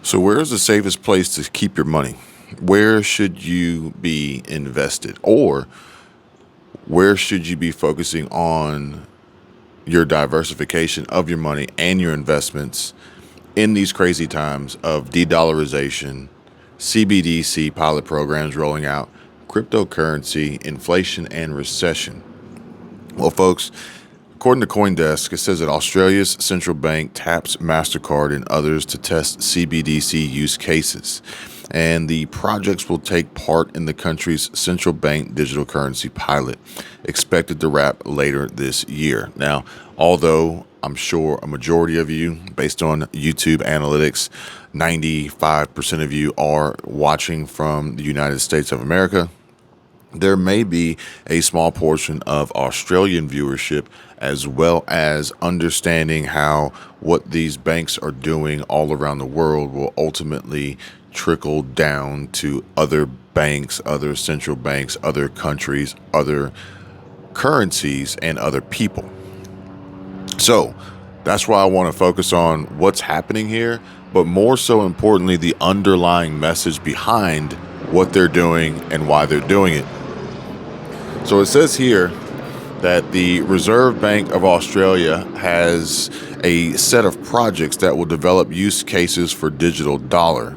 So where's the safest place to keep your money? Where should you be invested? Or where should you be focusing on your diversification of your money and your investments in these crazy times of de-dollarization, CBDC pilot programs rolling out, cryptocurrency, inflation, and recession? Well, folks, according to CoinDesk, it says that Australia's central bank taps MasterCard and others to test CBDC use cases. And the projects will take part in the country's central bank digital currency pilot, expected to wrap later this year. Now, although I'm sure a majority of you, based on YouTube analytics, 95% of you are watching from the United States of America, there may be a small portion of Australian viewership, as well as understanding how what these banks are doing all around the world will ultimately trickle down to other banks, other central banks, other countries, other currencies, and other people. So that's why I want to focus on what's happening here, but more so importantly, the underlying message behind what they're doing and why they're doing it. So it says here that the Reserve Bank of Australia has a set of projects that will develop use cases for digital dollar,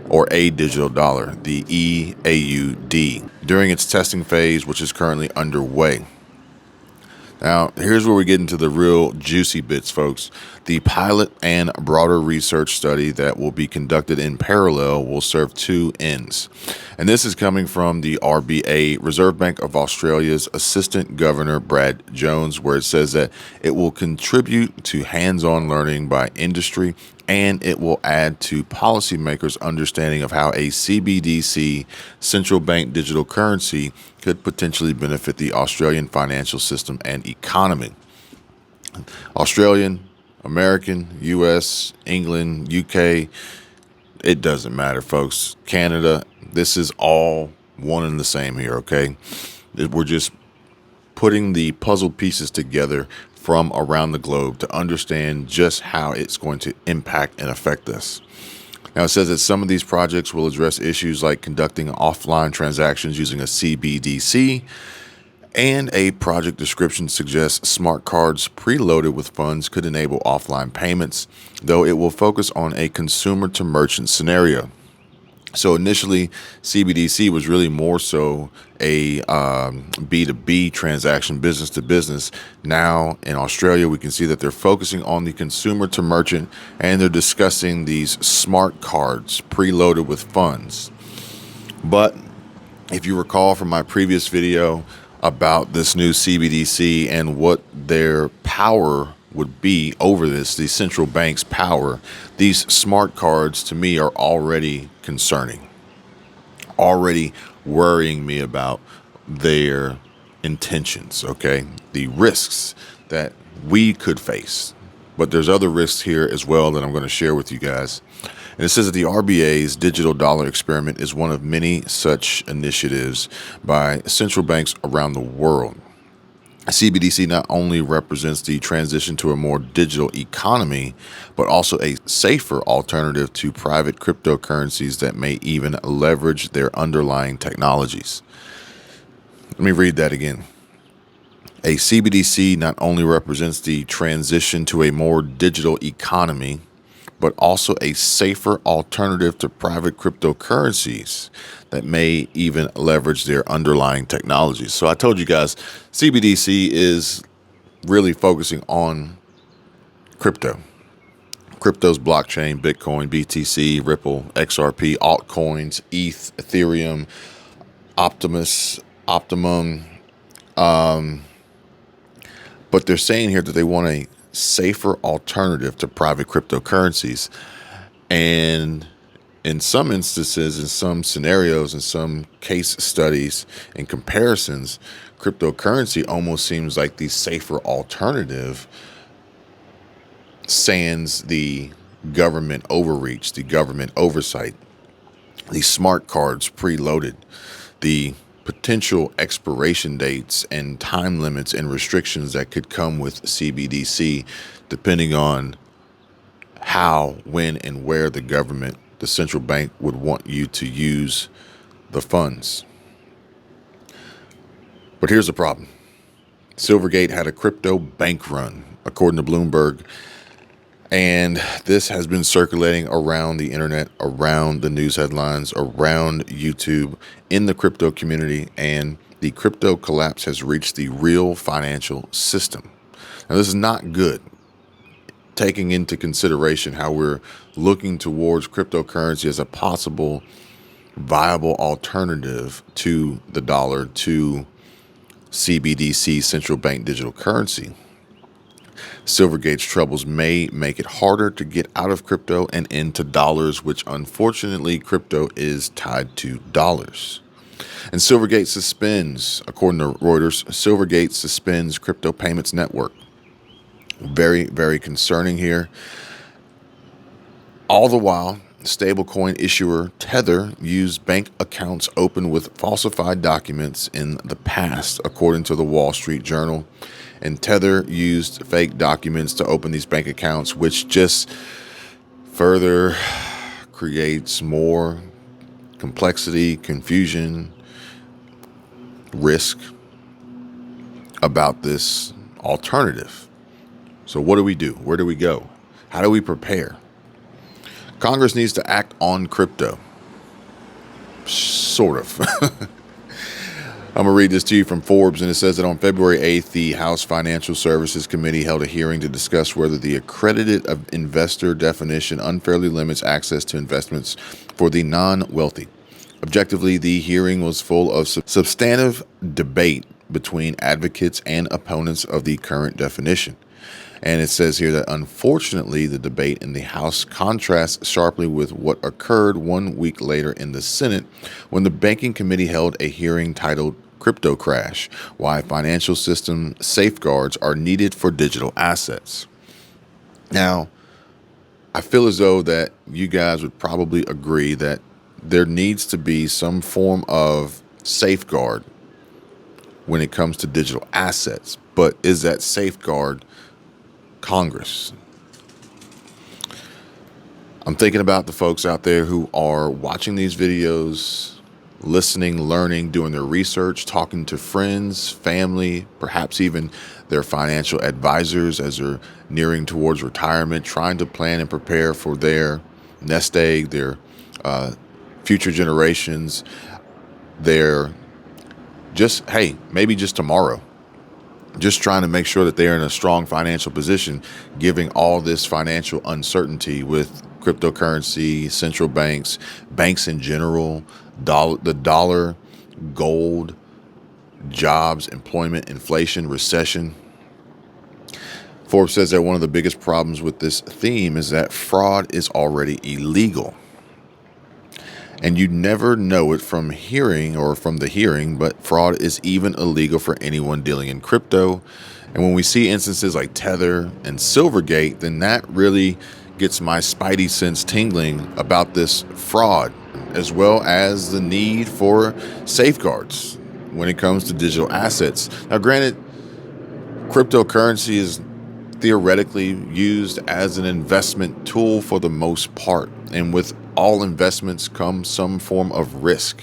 or a digital dollar, the EAUD, during its testing phase, which is currently underway. Now, here's where we get into the real juicy bits, folks. The pilot and broader research study that will be conducted in parallel will serve two ends. And this is coming from the RBA, Reserve Bank of Australia's Assistant Governor, Brad Jones, where it says that it will contribute to hands-on learning by industry, and it will add to policymakers' understanding of how a CBDC, central bank digital currency, could potentially benefit the Australian financial system and economy. Australian, American, US, England, UK, it doesn't matter, folks. Canada, this is all one and the same here, okay? We're just putting the puzzle pieces together from around the globe to understand just how it's going to impact and affect us. Now, it says that some of these projects will address issues like conducting offline transactions using a CBDC, and a project description suggests smart cards preloaded with funds could enable offline payments, though it will focus on a consumer to merchant scenario. So initially, CBDC was really more so a B2B transaction, business to business. Now in Australia, we can see that they're focusing on the consumer to merchant, and they're discussing these smart cards preloaded with funds. But if you recall from my previous video about this new CBDC and what their power would be over this, the central bank's power, these smart cards to me are already concerning, already worrying me about their intentions, okay? The risks that we could face. But there's other risks here as well that I'm going to share with you guys. And it says that the RBA's digital dollar experiment is one of many such initiatives by central banks around the world. CBDC not only represents the transition to a more digital economy, but also a safer alternative to private cryptocurrencies that may even leverage their underlying technologies. Let me read that again. A CBDC not only represents the transition to a more digital economy, but also a safer alternative to private cryptocurrencies that may even leverage their underlying technologies. So I told you guys, CBDC is really focusing on crypto. Crypto's blockchain, Bitcoin, BTC, Ripple, XRP, altcoins, ETH, Ethereum, Optimum. But they're saying here that they want a safer alternative to private cryptocurrencies. And in some instances, in some scenarios, in some case studies and comparisons, cryptocurrency almost seems like the safer alternative, sans the government overreach, the government oversight, the smart cards preloaded, the potential expiration dates and time limits and restrictions that could come with CBDC, depending on how, when, and where the government, the central bank, would want you to use the funds. But here's the problem. Silvergate had a crypto bank run, according to Bloomberg. And this has been circulating around the internet, around the news headlines, around YouTube, in the crypto community. And the crypto collapse has reached the real financial system. Now, this is not good, taking into consideration how we're looking towards cryptocurrency as a possible viable alternative to the dollar, to CBDC, central bank digital currency. Silvergate's troubles may make it harder to get out of crypto and into dollars, which unfortunately crypto is tied to dollars. And Silvergate suspends, according to Reuters, Silvergate suspends crypto payments network. Very, very concerning here. All the while, stablecoin issuer Tether used bank accounts opened with falsified documents in the past, according to the Wall Street Journal. And Tether used fake documents to open these bank accounts, which just further creates more complexity, confusion, risk about this alternative. So what do we do? Where do we go? How do we prepare? Congress needs to act on crypto. Sort of. I'm going to read this to you from Forbes, and it says that on February 8th, the House Financial Services Committee held a hearing to discuss whether the accredited investor definition unfairly limits access to investments for the non-wealthy. Objectively, the hearing was full of substantive debate between advocates and opponents of the current definition. And it says here that unfortunately, the debate in the House contrasts sharply with what occurred 1 week later in the Senate when the Banking Committee held a hearing titled Crypto Crash: Why Financial System Safeguards Are Needed for Digital Assets. Now, I feel as though that you guys would probably agree that there needs to be some form of safeguard when it comes to digital assets. But is that safeguard Congress? I'm thinking about the folks out there who are watching these videos, listening, learning, doing their research, talking to friends, family, perhaps even their financial advisors as they're nearing towards retirement, trying to plan and prepare for their nest egg, their future generations, their just, hey, maybe just tomorrow. Just trying to make sure that they're in a strong financial position, giving all this financial uncertainty with cryptocurrency, central banks, banks in general, the dollar, gold, jobs, employment, inflation, recession. Forbes says that one of the biggest problems with this theme is that fraud is already illegal. And you never know it from hearing or from the hearing, but fraud is even illegal for anyone dealing in crypto. And when we see instances like Tether and Silvergate, then that really gets my spidey sense tingling about this fraud, as well as the need for safeguards when it comes to digital assets. Now, granted, cryptocurrency is theoretically used as an investment tool for the most part. And with all investments comes some form of risk.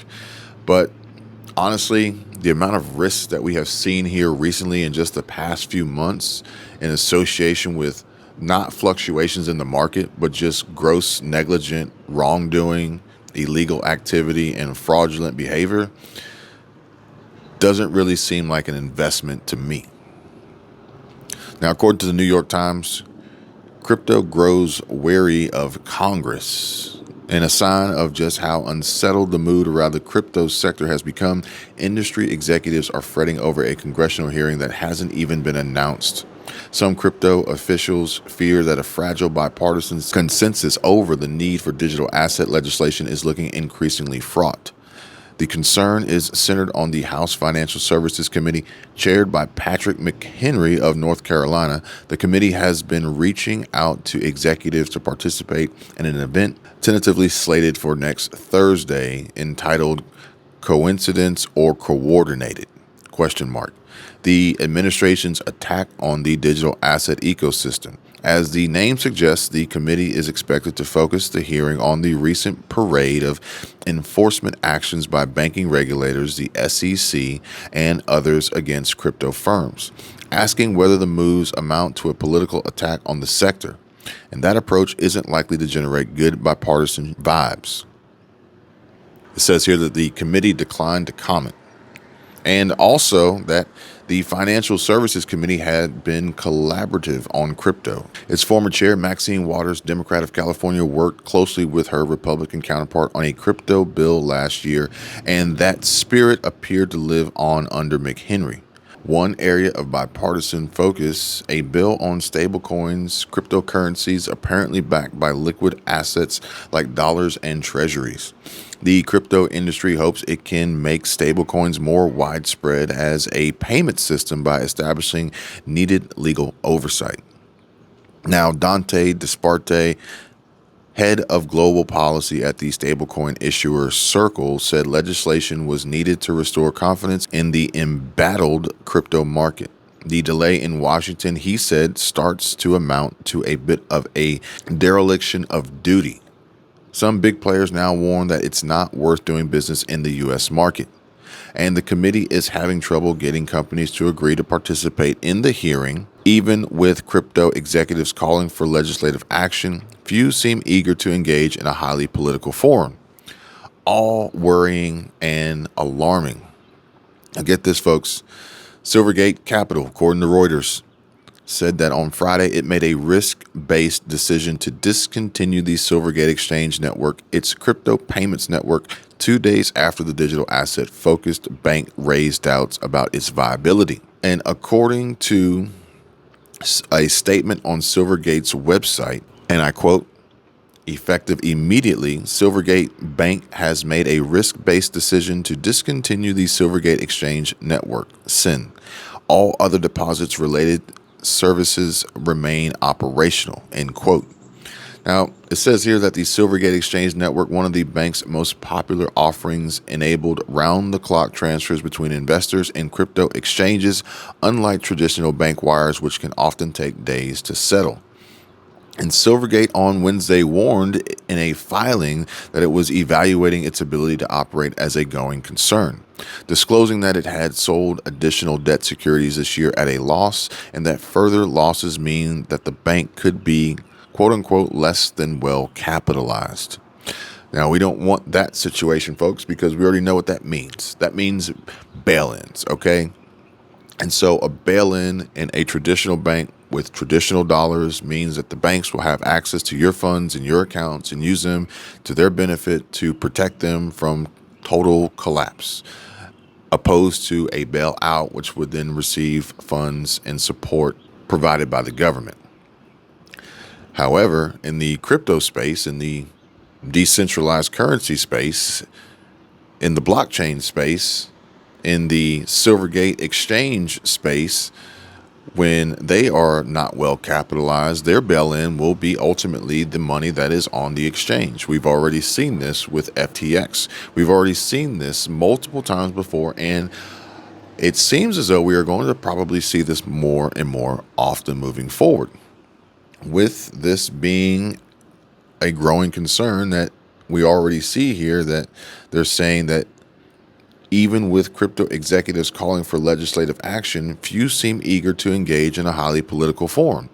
But honestly, the amount of risks that we have seen here recently in just the past few months in association with not fluctuations in the market, but just gross negligent wrongdoing, illegal activity, and fraudulent behavior doesn't really seem like an investment to me. Now, according to the New York Times, crypto grows wary of Congress. And a sign of just how unsettled the mood around the crypto sector has become, industry executives are fretting over a congressional hearing that hasn't even been announced. Some crypto officials fear that a fragile bipartisan consensus over the need for digital asset legislation is looking increasingly fraught. The concern is centered on the House Financial Services Committee, chaired by Patrick McHenry of North Carolina. The committee has been reaching out to executives to participate in an event tentatively slated for next Thursday entitled Coincidence or Coordinated? The administration's attack on the digital asset ecosystem. As the name suggests, the committee is expected to focus the hearing on the recent parade of enforcement actions by banking regulators, the SEC, and others against crypto firms, asking whether the moves amount to a political attack on the sector. And that approach isn't likely to generate good bipartisan vibes. It says here that the committee declined to comment, and also that the Financial Services Committee had been collaborative on crypto. Its former chair, Maxine Waters, Democrat of California, worked closely with her Republican counterpart on a crypto bill last year, and that spirit appeared to live on under McHenry. One area of bipartisan focus, a bill on stablecoins, cryptocurrencies apparently backed by liquid assets like dollars and treasuries. The crypto industry hopes it can make stablecoins more widespread as a payment system by establishing needed legal oversight. Now, Dante Disparte, head of global policy at the stablecoin issuer Circle, said legislation was needed to restore confidence in the embattled crypto market. The delay in Washington, he said, starts to amount to a bit of a dereliction of duty. Some big players now warn that it's not worth doing business in the U.S. market. And the committee is having trouble getting companies to agree to participate in the hearing. Even with crypto executives calling for legislative action, few seem eager to engage in a highly political forum. All worrying and alarming. Now get this, folks. Silvergate Capital, according to Reuters, said that on Friday it made a risk-based decision to discontinue the Silvergate Exchange Network, its crypto payments network, 2 days after the digital asset-focused bank raised doubts about its viability. And according to a statement on Silvergate's website, and I quote, "Effective immediately, Silvergate Bank has made a risk-based decision to discontinue the Silvergate Exchange Network, SIN. All other deposits related services remain operational," end quote. Now, it says here that the Silvergate Exchange Network, one of the bank's most popular offerings, enabled round-the-clock transfers between investors and crypto exchanges, unlike traditional bank wires, which can often take days to settle. And Silvergate on Wednesday warned in a filing that it was evaluating its ability to operate as a going concern, disclosing that it had sold additional debt securities this year at a loss, and that further losses mean that the bank could be, quote unquote, less than well capitalized. Now, we don't want that situation, folks, because we already know what that means. That means bail-ins, okay? And so a bail-in in a traditional bank with traditional dollars means that the banks will have access to your funds and your accounts and use them to their benefit to protect them from total collapse, opposed to a bailout, which would then receive funds and support provided by the government. However, in the crypto space, in the decentralized currency space, in the blockchain space, in the Silvergate exchange space, when they are not well capitalized, their bail-in will be ultimately the money that is on the exchange. We've already seen this with FTX. We've already seen this multiple times before, and it seems as though we are going to probably see this more and more often moving forward. With this being a growing concern that we already see here, that they're saying that even with crypto executives calling for legislative action, few seem eager to engage in a highly political forum.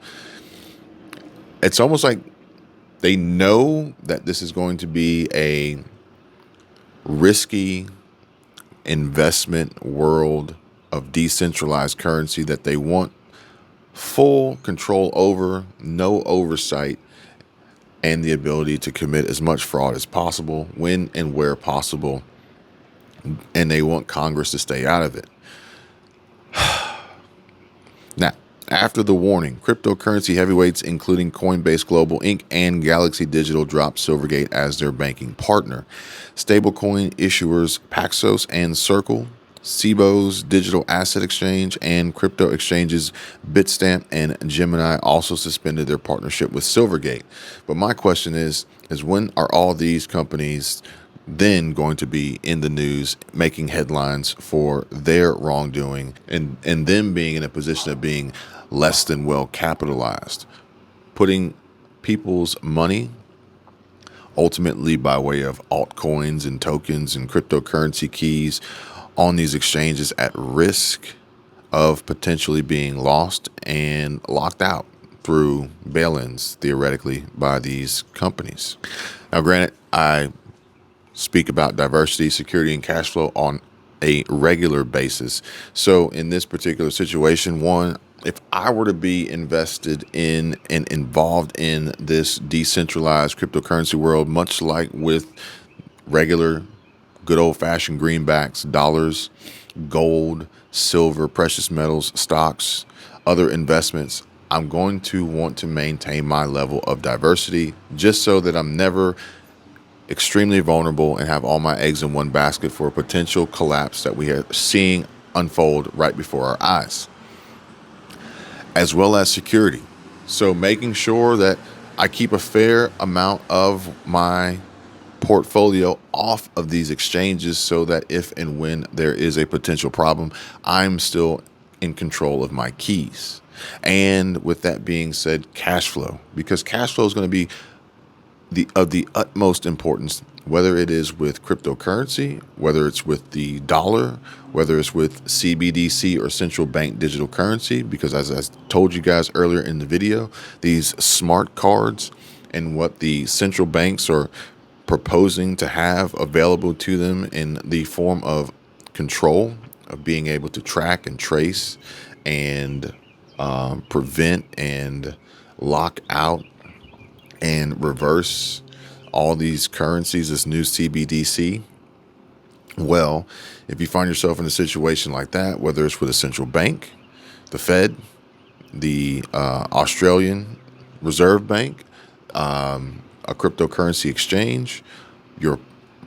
It's almost like they know that this is going to be a risky investment world of decentralized currency that they want full control over, no oversight, and the ability to commit as much fraud as possible, when and where possible. And they want Congress to stay out of it. Now, after the warning, cryptocurrency heavyweights, including Coinbase Global Inc. and Galaxy Digital, dropped Silvergate as their banking partner. Stablecoin issuers Paxos and Circle, Cboe's digital asset exchange, and crypto exchanges Bitstamp and Gemini also suspended their partnership with Silvergate. But my question is when are all these companies then going to be in the news, making headlines for their wrongdoing, and them being in a position of being less than well capitalized? putting people's money, ultimately by way of altcoins and tokens and cryptocurrency keys, on these exchanges at risk of potentially being lost and locked out through bail-ins, theoretically, by these companies. Now, granted, I speak about diversity, security, and cash flow on a regular basis. So in this particular situation, one, if I were to be invested in and involved in this decentralized cryptocurrency world, much like with regular good old-fashioned greenbacks, dollars, gold, silver, precious metals, stocks, other investments, I'm going to want to maintain my level of diversity just so that I'm never extremely vulnerable and have all my eggs in one basket for a potential collapse that we are seeing unfold right before our eyes, as well as security. So making sure that I keep a fair amount of my portfolio off of these exchanges so that if and when there is a potential problem, I'm still in control of my keys. And with that being said, cash flow, because cash flow is going to be of the utmost importance, whether it is with cryptocurrency, whether it's with the dollar, whether it's with CBDC or central bank digital currency, because as I told you guys earlier in the video, these smart cards and what the central banks are proposing to have available to them in the form of control, of being able to track and trace and prevent and lock out and reverse all these currencies, this new CBDC. Well, if you find yourself in a situation like that, whether it's with a central bank, the Fed, the Australian Reserve Bank, a cryptocurrency exchange, your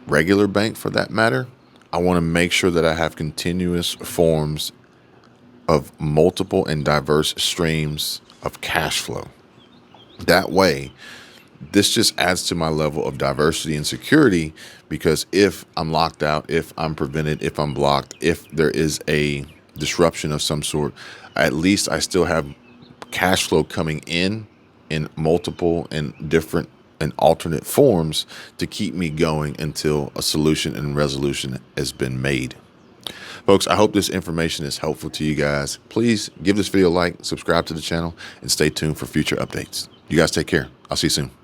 regular bank for that matter, I want to make sure that I have continuous forms of multiple and diverse streams of cash flow. That way, this just adds to my level of diversity and security, because if I'm locked out, if I'm prevented, if I'm blocked, if there is a disruption of some sort, at least I still have cash flow coming in multiple and different and alternate forms to keep me going until a solution and resolution has been made. Folks, I hope this information is helpful to you guys. Please give this video a like, subscribe to the channel, and stay tuned for future updates. You guys take care. I'll see you soon.